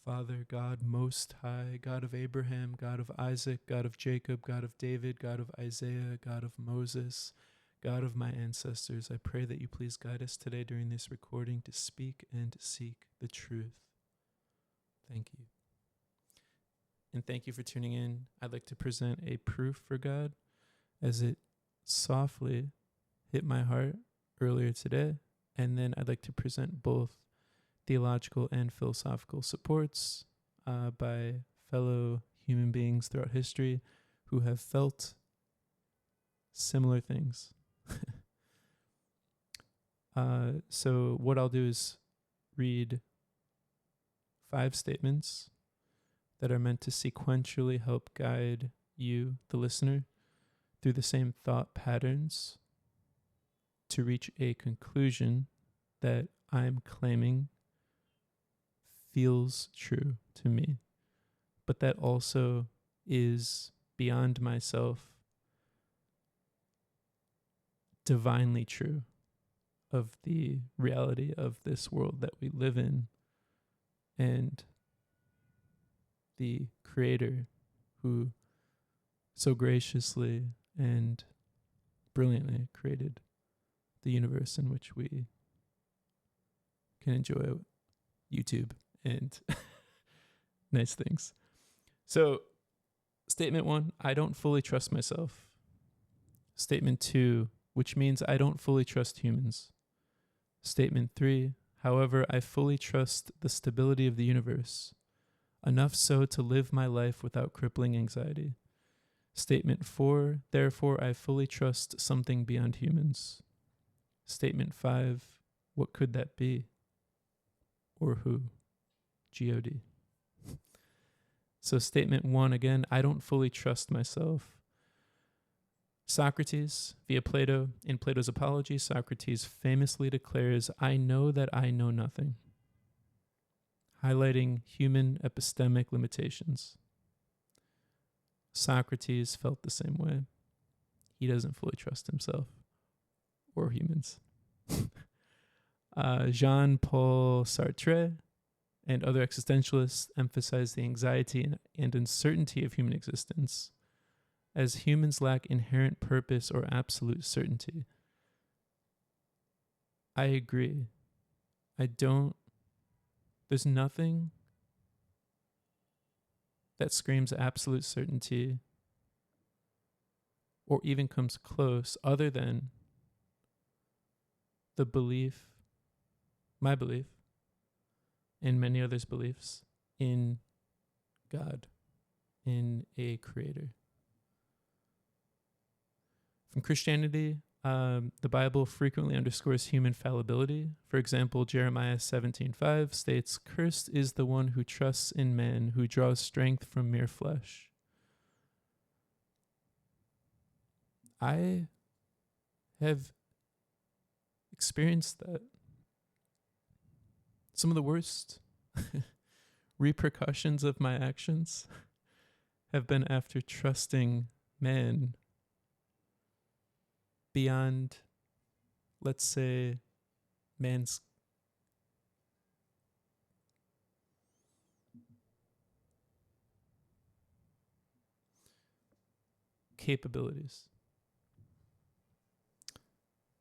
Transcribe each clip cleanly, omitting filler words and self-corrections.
Father, God most high, God of Abraham, God of Isaac, God of Jacob, God of David, God of Isaiah, God of Moses, God of my ancestors, I pray that you please guide us today during this recording to speak and seek the truth. Thank you. And thank you for tuning in. I'd like to present a proof for God as it softly hit my heart earlier today. And then I'd like to present both theological and philosophical supports by fellow human beings throughout history who have felt similar things. So what I'll do is read 5 statements that are meant to sequentially help guide you, the listener, through the same thought patterns to reach a conclusion that I'm claiming feels true to me, but that also is beyond myself, divinely true of the reality of this world that we live in and the Creator who so graciously and brilliantly created the universe in which we can enjoy YouTube and nice things. So, statement 1, I don't fully trust myself. Statement 2, which means I don't fully trust humans. Statement 3, however, I fully trust the stability of the universe, enough so to live my life without crippling anxiety. Statement 4, therefore I fully trust something beyond humans. Statement 5, what could that be? Or who? G-O-D. So statement 1 again, I don't fully trust myself. Socrates, via Plato, in Plato's Apology, Socrates famously declares, I know that I know nothing, highlighting human epistemic limitations. Socrates felt the same way. He doesn't fully trust himself or humans. Jean-Paul Sartre and other existentialists emphasize the anxiety and uncertainty of human existence, as humans lack inherent purpose or absolute certainty. I agree. There's nothing that screams absolute certainty or even comes close other than the belief, my belief, and many others' beliefs in God, in a creator. From Christianity, the Bible frequently underscores human fallibility. For example, Jeremiah 17:5 states, cursed is the one who trusts in man, who draws strength from mere flesh. I have experienced that. Some of the worst repercussions of my actions have been after trusting man beyond, let's say, man's capabilities.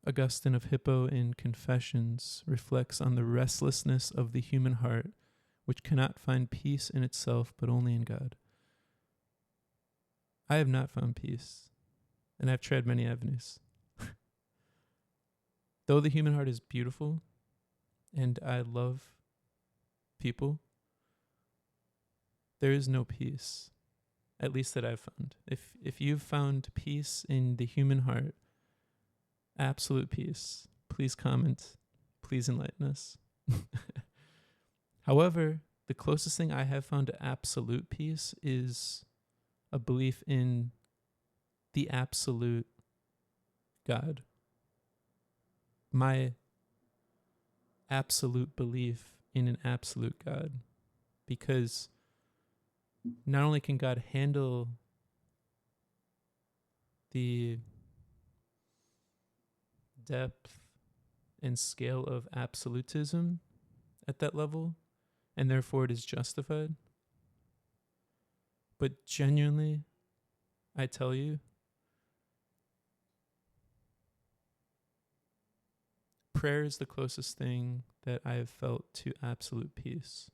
Augustine of Hippo in Confessions reflects on the restlessness of the human heart, which cannot find peace in itself but only in God. I have not found peace, and I've tried many avenues. Though the human heart is beautiful, and I love people, there is no peace, at least that I've found. If you've found peace in the human heart, absolute peace, please comment, please enlighten us. However, the closest thing I have found to absolute peace is a belief in the absolute God. My absolute belief in an absolute God. Because not only can God handle the depth and scale of absolutism at that level, and therefore it is justified. But genuinely, I tell you, prayer is the closest thing that I have felt to absolute peace.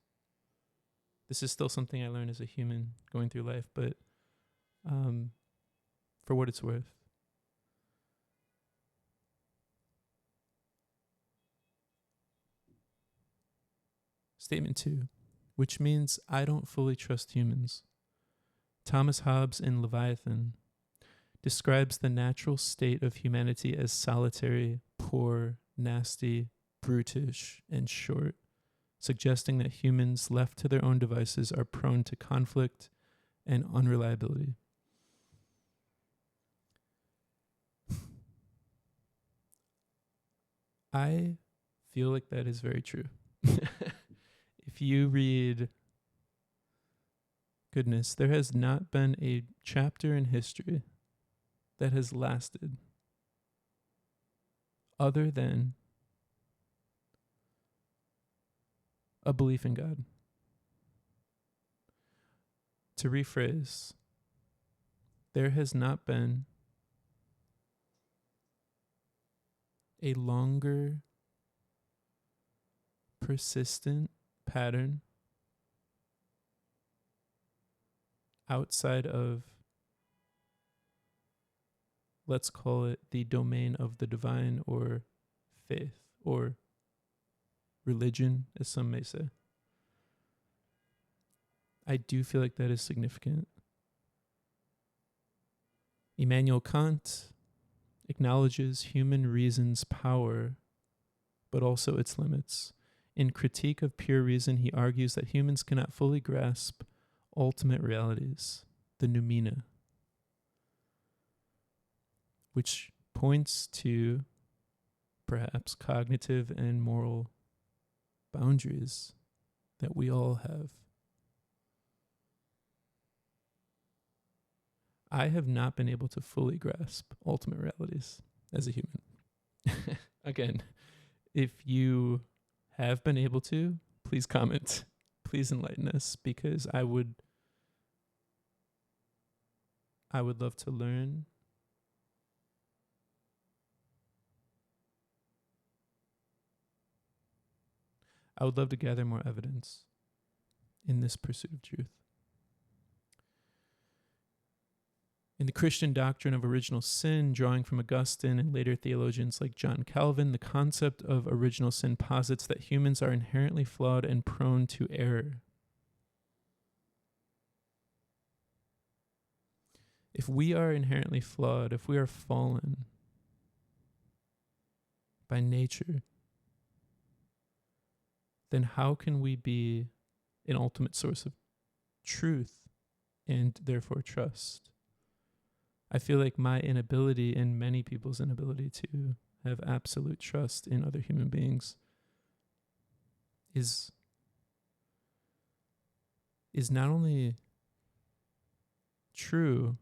This is still something I learned as a human going through life, but for what it's worth. Statement 2, which means I don't fully trust humans. Thomas Hobbes in Leviathan describes the natural state of humanity as solitary, poor, nasty, brutish, and short, suggesting that humans left to their own devices are prone to conflict and unreliability. I feel like that is very true. If you read, goodness, there has not been a chapter in history that has lasted other than a belief in God. To rephrase, there has not been a longer, persistent pattern outside of, let's call it, the domain of the divine or faith or religion, as some may say. I do feel like that is significant. Immanuel Kant acknowledges human reason's power, but also its limits. In Critique of Pure Reason, he argues that humans cannot fully grasp ultimate realities, the noumena, which points to perhaps cognitive and moral boundaries that we all have. I have not been able to fully grasp ultimate realities as a human. Again, if you have been able to, please comment. Please enlighten us, because I would love to learn. I would love to gather more evidence in this pursuit of truth. In the Christian doctrine of original sin, drawing from Augustine and later theologians like John Calvin, the concept of original sin posits that humans are inherently flawed and prone to error. If we are inherently flawed, if we are fallen by nature, then how can we be an ultimate source of truth and therefore trust? I feel like my inability and many people's inability to have absolute trust in other human beings is not only true,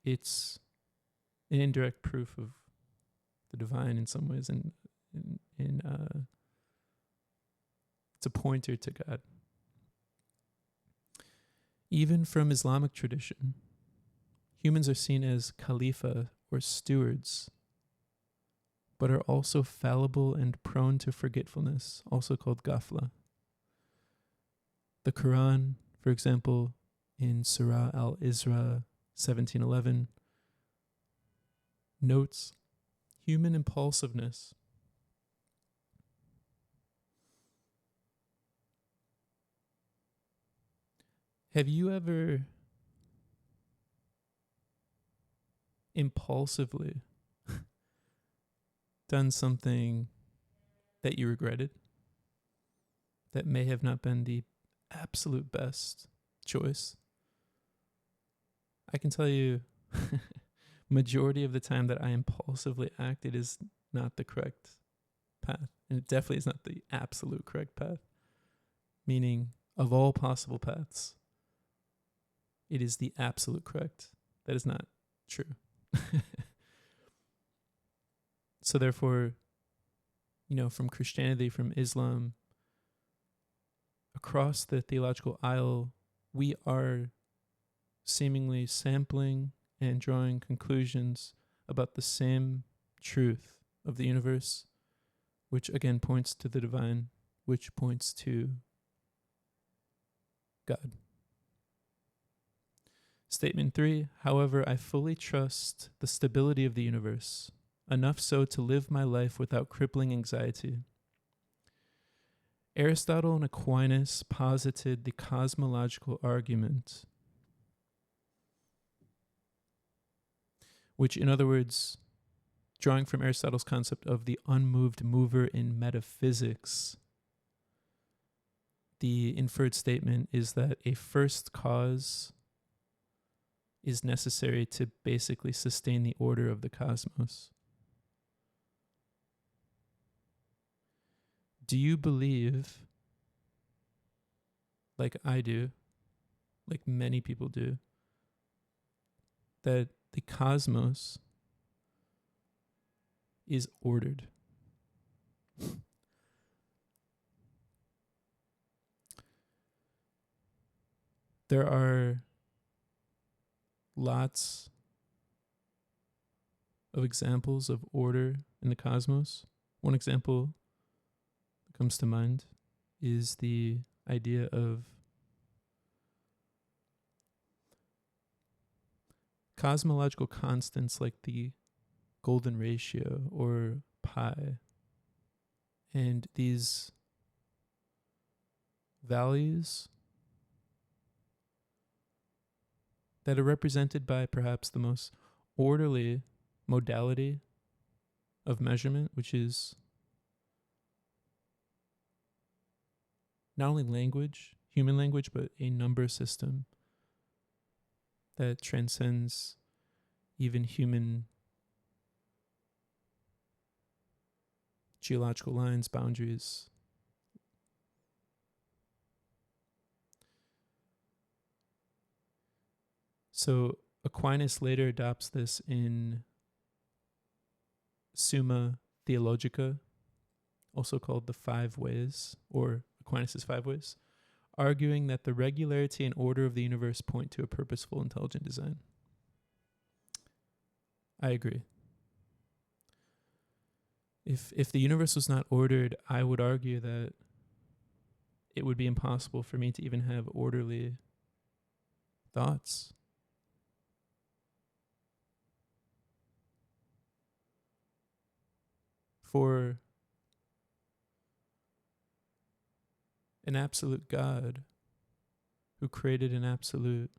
it's an indirect proof of the divine in some ways, and it's a pointer to God. Even from Islamic tradition, humans are seen as khalifa or stewards, but are also fallible and prone to forgetfulness, also called ghafla. The Quran, for example, in Surah Al-Isra 17:11, notes human impulsiveness. Have you ever impulsively done something that you regretted, that may have not been the absolute best choice? I can tell you, majority of the time that I impulsively act, it is not the correct path. And it definitely is not the absolute correct path. Meaning, of all possible paths, it is the absolute correct. That is not true. So therefore, from Christianity, from Islam, across the theological aisle, we are seemingly sampling and drawing conclusions about the same truth of the universe, which again points to the divine, which points to God. Statement 3, however, I fully trust the stability of the universe, enough so to live my life without crippling anxiety. Aristotle and Aquinas posited the cosmological argument, which, in other words, drawing from Aristotle's concept of the unmoved mover in metaphysics, the inferred statement is that a first cause is necessary to basically sustain the order of the cosmos. Do you believe, like I do, like many people do, that the cosmos is ordered? There are lots of examples of order in the cosmos. One example that comes to mind is the idea of cosmological constants like the golden ratio or pi. And these values that are represented by perhaps the most orderly modality of measurement, which is not only language, human language, but a number system that transcends even human geological lines, boundaries. So Aquinas later adopts this in Summa Theologica, also called the Five Ways, or Aquinas' Five Ways, arguing that the regularity and order of the universe point to a purposeful, intelligent design. I agree. If the universe was not ordered, I would argue that it would be impossible for me to even have orderly thoughts. For an absolute God who created an absolute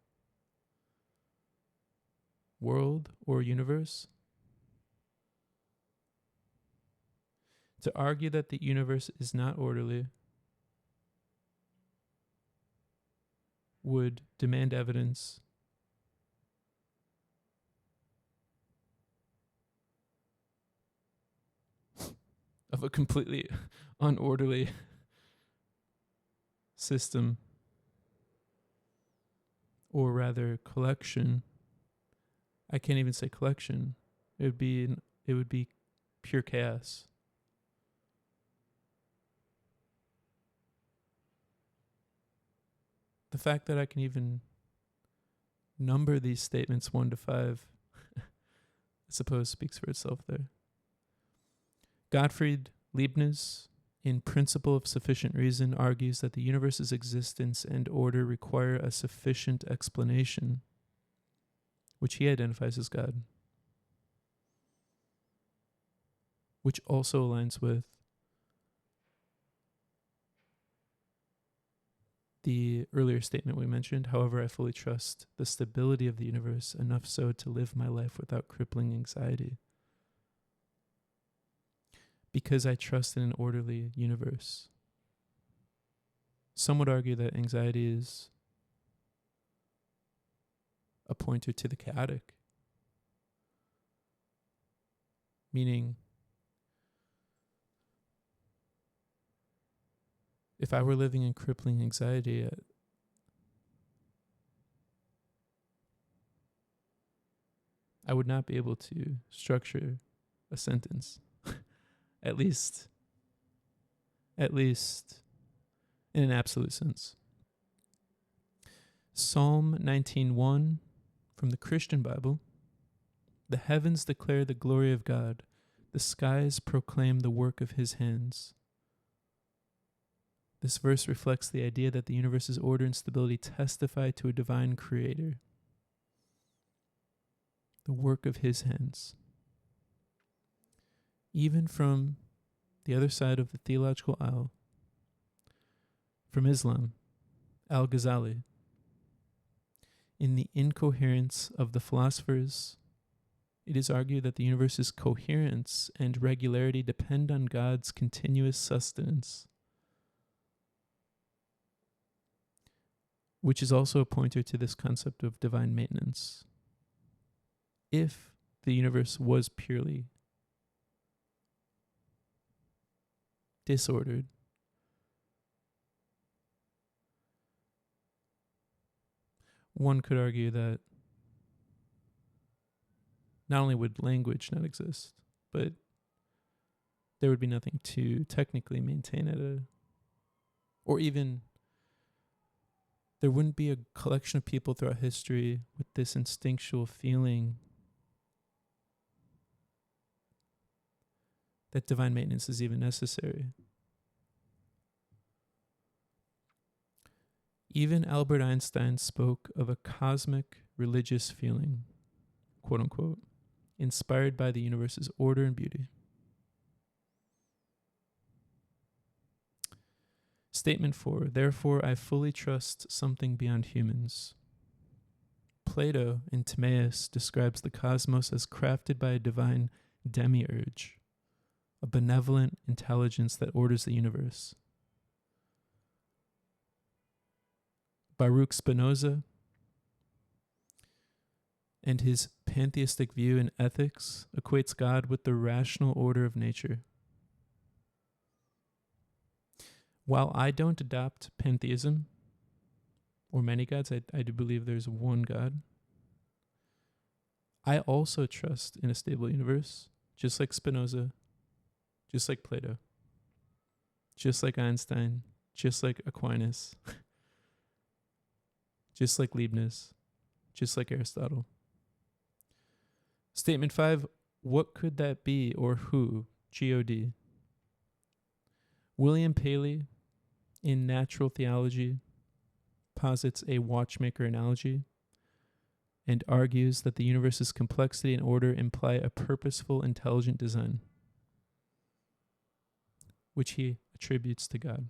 world or universe, to argue that the universe is not orderly would demand evidence of a completely unorderly system, or rather collection. I can't even say collection. It would be pure chaos. The fact that I can even number these statements 1 to 5, I suppose, speaks for itself there. Gottfried Leibniz, in Principle of Sufficient Reason, argues that the universe's existence and order require a sufficient explanation, which he identifies as God, which also aligns with the earlier statement we mentioned. However, I fully trust the stability of the universe, enough so to live my life without crippling anxiety. Because I trust in an orderly universe. Some would argue that anxiety is a pointer to the chaotic, meaning if I were living in crippling anxiety, I would not be able to structure a sentence. At least in an absolute sense. Psalm 19:1 from the Christian Bible. The heavens declare the glory of God. The skies proclaim the work of his hands. This verse reflects the idea that the universe's order and stability testify to a divine creator. The work of his hands. Even from the other side of the theological aisle, from Islam, Al-Ghazali, in The Incoherence of the Philosophers, it is argued that the universe's coherence and regularity depend on God's continuous sustenance, which is also a pointer to this concept of divine maintenance. If the universe was purely disordered, one could argue that not only would language not exist, but there would be nothing to technically maintain it, or even there wouldn't be a collection of people throughout history with this instinctual feeling that divine maintenance is even necessary. Even Albert Einstein spoke of a cosmic religious feeling, quote unquote, inspired by the universe's order and beauty. Statement 4, therefore I fully trust something beyond humans. Plato in Timaeus describes the cosmos as crafted by a divine demiurge, a benevolent intelligence that orders the universe. Baruch Spinoza and his pantheistic view in ethics equates God with the rational order of nature. While I don't adopt pantheism or many gods, I do believe there's one God. I also trust in a stable universe, just like Spinoza, just like Plato, just like Einstein, just like Aquinas, just like Leibniz, just like Aristotle. Statement 5, what could that be or who? G-O-D. William Paley, in Natural Theology, posits a watchmaker analogy and argues that the universe's complexity and order imply a purposeful, intelligent design, which he attributes to God.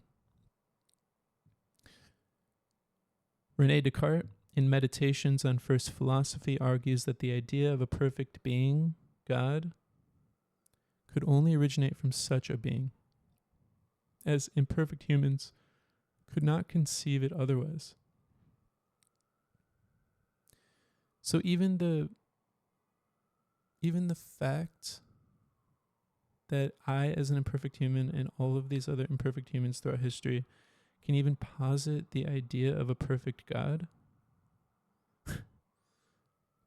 René Descartes, in Meditations on First Philosophy, argues that the idea of a perfect being, God, could only originate from such a being, as imperfect humans could not conceive it otherwise. So even the fact that I, as an imperfect human, and all of these other imperfect humans throughout history can even posit the idea of a perfect God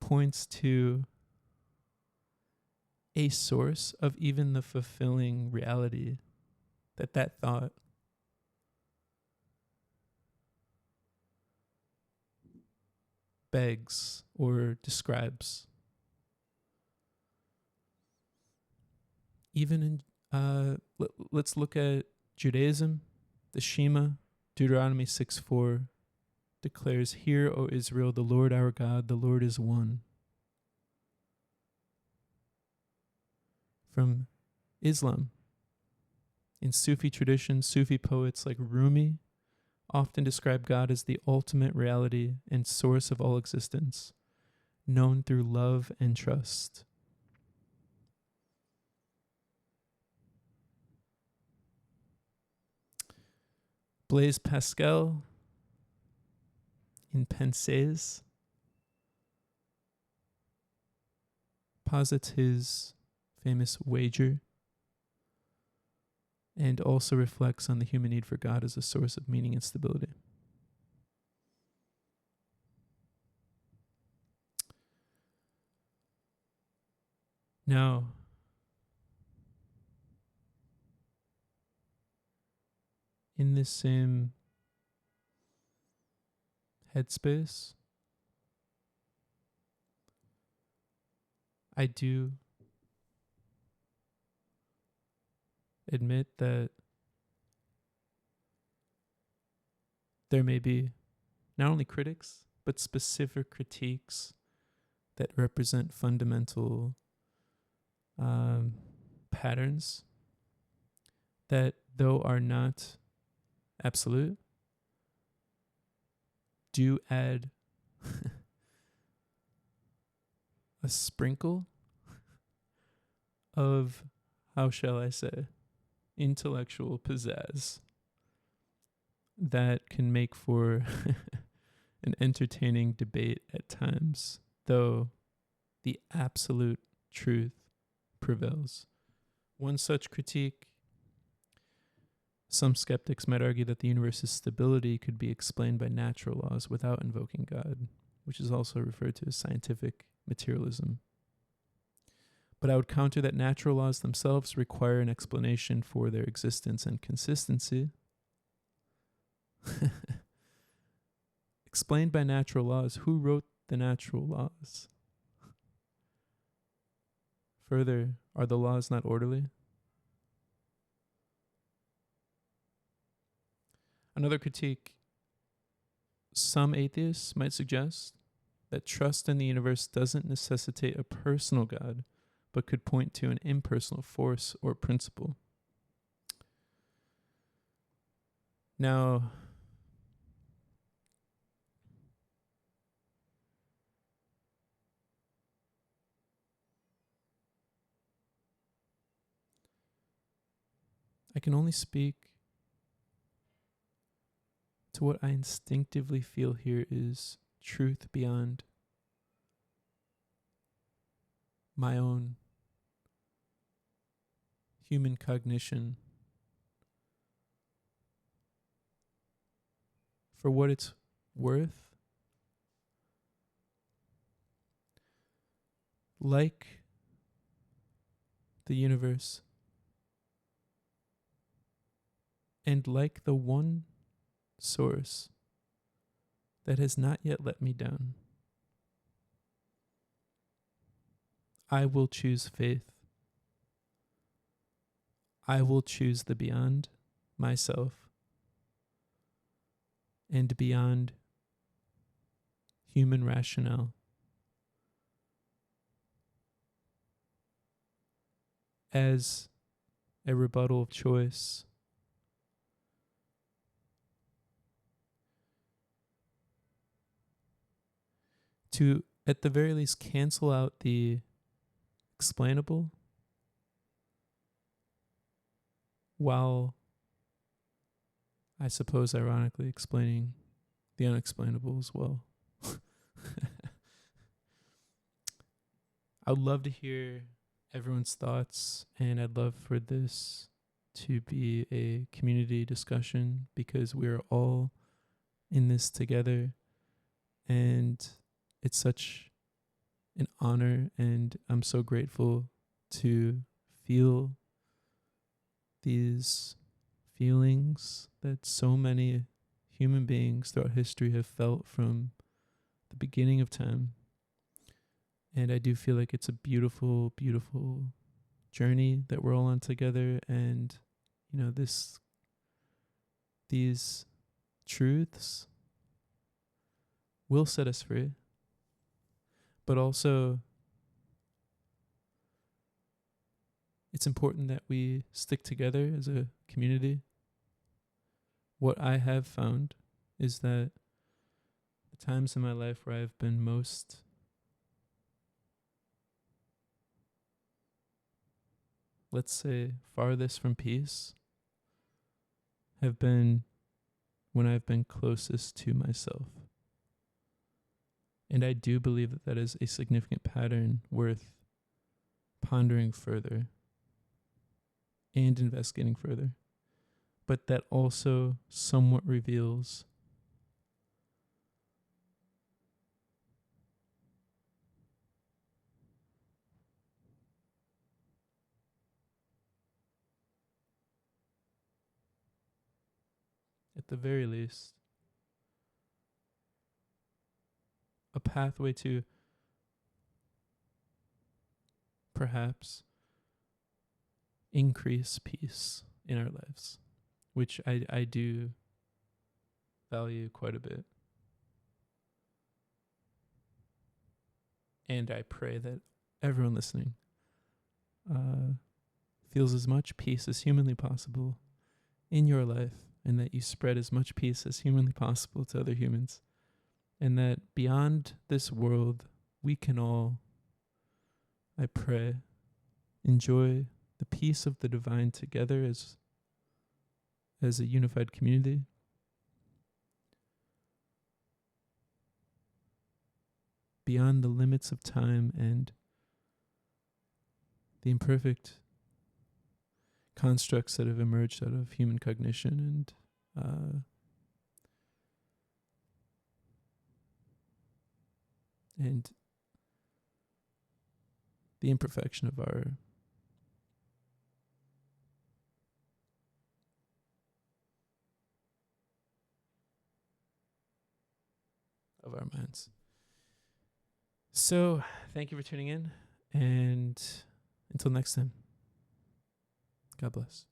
points to a source of even the fulfilling reality that thought begs or describes. Even in, let's look at Judaism. The Shema, Deuteronomy 6:4, declares, "Hear, O Israel, the Lord our God, the Lord is one." From Islam, in Sufi tradition, Sufi poets like Rumi often describe God as the ultimate reality and source of all existence, known through love and trust. Blaise Pascal, in Pensées, posits his famous wager and also reflects on the human need for God as a source of meaning and stability. Now, in this same headspace, I do admit that there may be not only critics, but specific critiques that represent fundamental patterns that, though are not absolute, do add a sprinkle of, how shall I say, intellectual pizzazz that can make for an entertaining debate at times, though the absolute truth prevails. One such critique: some skeptics might argue that the universe's stability could be explained by natural laws without invoking God, which is also referred to as scientific materialism. But I would counter that natural laws themselves require an explanation for their existence and consistency. Explained by natural laws. Who wrote the natural laws? Further, are the laws not orderly? Another critique: some atheists might suggest that trust in the universe doesn't necessitate a personal God, but could point to an impersonal force or principle. Now, I can only speak to what I instinctively feel here is truth beyond my own human cognition. For what it's worth, like the universe, and like the one source that has not yet let me down, I will choose faith. I will choose the beyond myself and beyond human rationale as a rebuttal of choice to, at the very least, cancel out the explainable while, I suppose, ironically explaining the unexplainable as well. I would love to hear everyone's thoughts, and I'd love for this to be a community discussion because we're all in this together, and it's such an honor, and I'm so grateful to feel these feelings that so many human beings throughout history have felt from the beginning of time. And I do feel like it's a beautiful, beautiful journey that we're all on together. And, you know, these truths will set us free. But also, it's important that we stick together as a community. What I have found is that the times in my life where I've been most let's say, farthest from peace have been when I've been closest to myself. And I do believe that that is a significant pattern worth pondering further and investigating further. But that also somewhat reveals at the very least pathway to perhaps increase peace in our lives, which I do value quite a bit. And I pray that everyone listening feels as much peace as humanly possible in your life, and that you spread as much peace as humanly possible to other humans. And that beyond this world, we can all, I pray, enjoy the peace of the divine together as a unified community. Beyond the limits of time and the imperfect constructs that have emerged out of human cognition and the imperfection of our minds. So, thank you for tuning in, and until next time, God bless.